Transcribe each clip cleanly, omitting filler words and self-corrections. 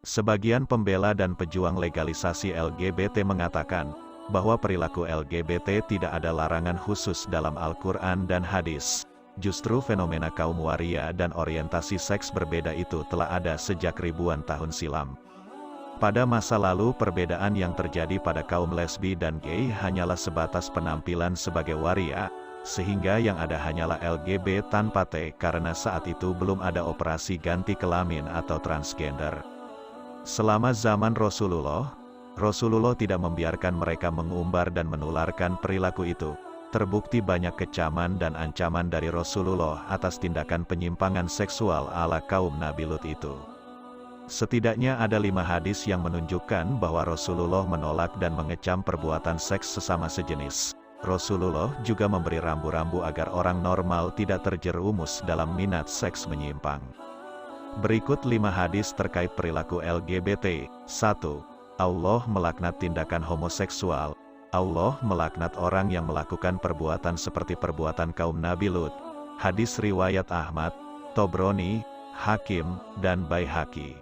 Sebagian pembela dan pejuang legalisasi LGBT mengatakan bahwa perilaku LGBT tidak ada larangan khusus dalam Al-Quran dan hadis. Justru fenomena kaum waria dan orientasi seks berbeda itu telah ada sejak ribuan tahun silam. Pada masa lalu perbedaan yang terjadi pada kaum lesbi dan gay hanyalah sebatas penampilan sebagai waria, sehingga yang ada hanyalah LGBT tanpa T karena saat itu belum ada operasi ganti kelamin atau transgender. Selama zaman Rasulullah tidak membiarkan mereka mengumbar dan menularkan perilaku itu. Terbukti banyak kecaman dan ancaman dari Rasulullah atas tindakan penyimpangan seksual ala kaum Nabi Lut itu. Setidaknya ada 5 hadis yang menunjukkan bahwa Rasulullah menolak dan mengecam perbuatan seks sesama sejenis. Rasulullah juga memberi rambu-rambu agar orang normal tidak terjerumus dalam minat seks menyimpang. Berikut 5 hadis terkait perilaku LGBT. 1. Allah melaknat tindakan homoseksual. Allah melaknat orang yang melakukan perbuatan seperti perbuatan kaum Nabi Lut. Hadis riwayat Ahmad, Tobroni, Hakim, dan Baihaqi.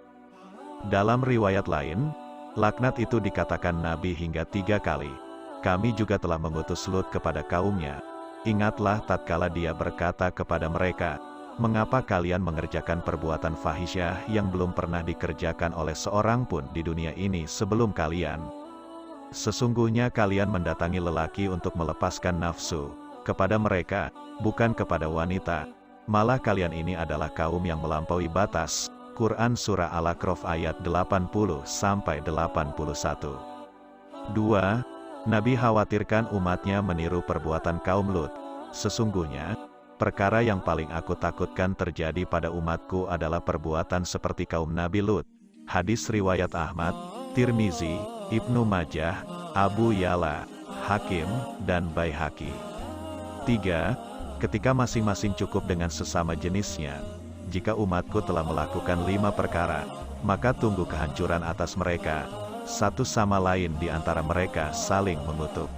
Dalam riwayat lain, laknat itu dikatakan Nabi hingga 3 kali. Kami juga telah mengutus Lut kepada kaumnya. Ingatlah tatkala dia berkata kepada mereka, mengapa kalian mengerjakan perbuatan fahisyah yang belum pernah dikerjakan oleh seorang pun di dunia ini sebelum kalian? Sesungguhnya kalian mendatangi lelaki untuk melepaskan nafsu kepada mereka, bukan kepada wanita. Malah kalian ini adalah kaum yang melampaui batas. Quran Surah Al-A'raf ayat 80-81. 2. Nabi khawatirkan umatnya meniru perbuatan kaum Lut. Sesungguhnya, perkara yang paling aku takutkan terjadi pada umatku adalah perbuatan seperti kaum Nabi Lut. Hadis riwayat Ahmad, Tirmizi, Ibnu Majah, Abu Ya'la, Hakim, dan Baihaqi. 3. Ketika masing-masing cukup dengan sesama jenisnya, jika umatku telah melakukan 5 perkara, maka tunggu kehancuran atas mereka, satu sama lain di antara mereka saling mengutuk.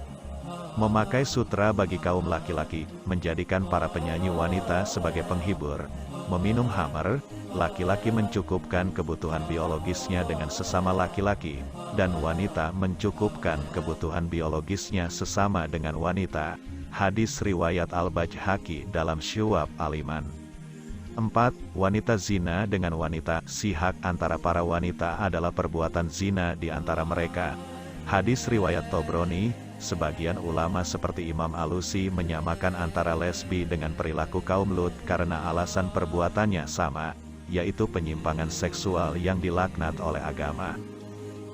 Memakai sutra bagi kaum laki-laki, menjadikan para penyanyi wanita sebagai penghibur. Meminum khamar, laki-laki mencukupkan kebutuhan biologisnya dengan sesama laki-laki, dan wanita mencukupkan kebutuhan biologisnya sesama dengan wanita. Hadis riwayat Al-Baihaqi dalam Syu'ab Al-Iman. 4. Wanita zina dengan wanita. Sihak antara para wanita adalah perbuatan zina di antara mereka. Hadis riwayat Tobroni. Sebagian ulama seperti Imam Alusi menyamakan antara lesbi dengan perilaku kaum Lut karena alasan perbuatannya sama, yaitu penyimpangan seksual yang dilaknat oleh agama.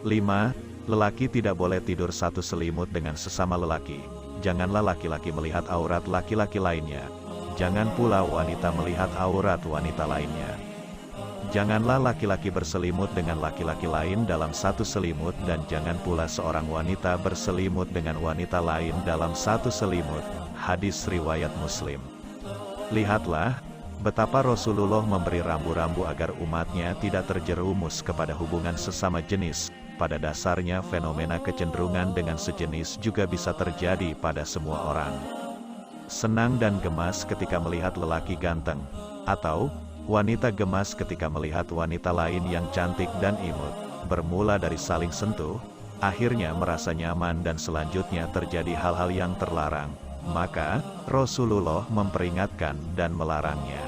5. Lelaki tidak boleh tidur satu selimut dengan sesama lelaki. Janganlah laki-laki melihat aurat laki-laki lainnya. Jangan pula wanita melihat aurat wanita lainnya. Janganlah laki-laki berselimut dengan laki-laki lain dalam satu selimut, dan jangan pula seorang wanita berselimut dengan wanita lain dalam satu selimut. Hadis riwayat Muslim. Lihatlah betapa Rasulullah memberi rambu-rambu agar umatnya tidak terjerumus kepada hubungan sesama jenis. Pada dasarnya fenomena kecenderungan dengan sejenis juga bisa terjadi pada semua orang. Senang dan gemas ketika melihat lelaki ganteng, atau wanita gemas ketika melihat wanita lain yang cantik dan imut. Bermula dari saling sentuh, akhirnya merasa nyaman dan selanjutnya terjadi hal-hal yang terlarang. Maka, Rasulullah memperingatkan dan melarangnya.